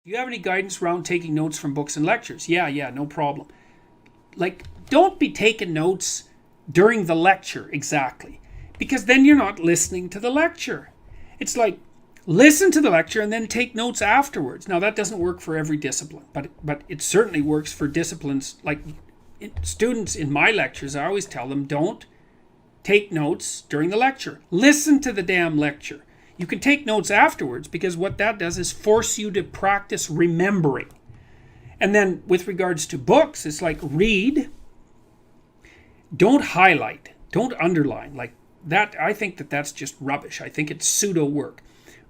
Do you have any guidance around taking notes from books and lectures? Yeah, no problem. Like, don't be taking notes during the lecture exactly, because then you're not listening to the lecture. It's like, listen to the lecture and then take notes afterwards. Now, that doesn't work for every discipline, but it certainly works for disciplines. Like students in my lectures, I always tell them, don't take notes during the lecture. Listen to the damn lecture. You can take notes afterwards, because what that does is force you to practice remembering. And then with regards to books, it's like, read, don't highlight, don't underline. Like that, I think that's just rubbish. I think it's pseudo work.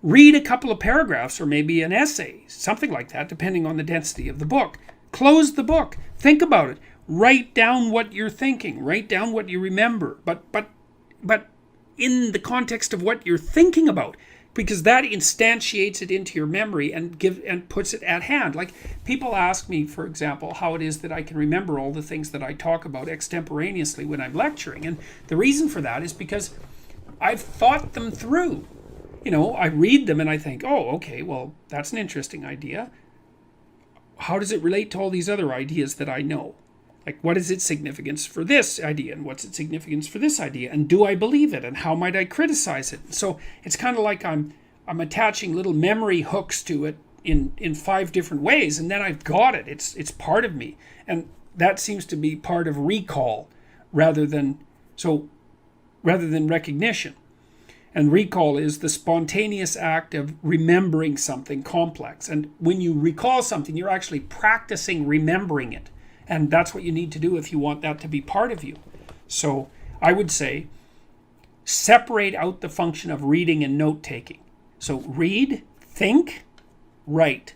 Read a couple of paragraphs or maybe an essay, something like that, depending on the density of the book. Close the book. Think about it. Write down what you're thinking. Write down what you remember. But in the context of what you're thinking about, because that instantiates it into your memory and puts it at hand. Like, people ask me, for example, how it is that I can remember all the things that I talk about extemporaneously when I'm lecturing. And the reason for that is because I've thought them through. I read them and I think, oh, okay, well, that's an interesting idea. How does it relate to all these other ideas that I know? Like, what is its significance for this idea, and what's its significance for this idea, and do I believe it, and how might I criticize it? So it's kind of like I'm attaching little memory hooks to it in 5 different ways, and then I've got it. It's part of me, and that seems to be part of recall rather than recognition. And recall is the spontaneous act of remembering something complex. And when you recall something, you're actually practicing remembering it. And that's what you need to do if you want that to be part of you. So I would say, separate out the function of reading and note-taking. So read, think, write.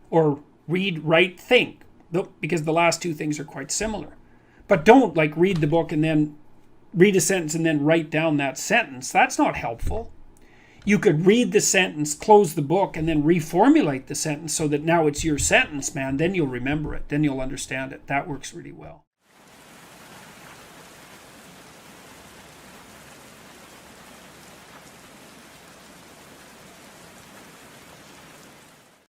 Or read, write, think. Because the last 2 things are quite similar. But don't read the book and then read a sentence and then write down that sentence. That's not helpful. You could read the sentence, close the book, and then reformulate the sentence so that now it's your sentence, man. Then you'll remember it. Then you'll understand it. That works really well.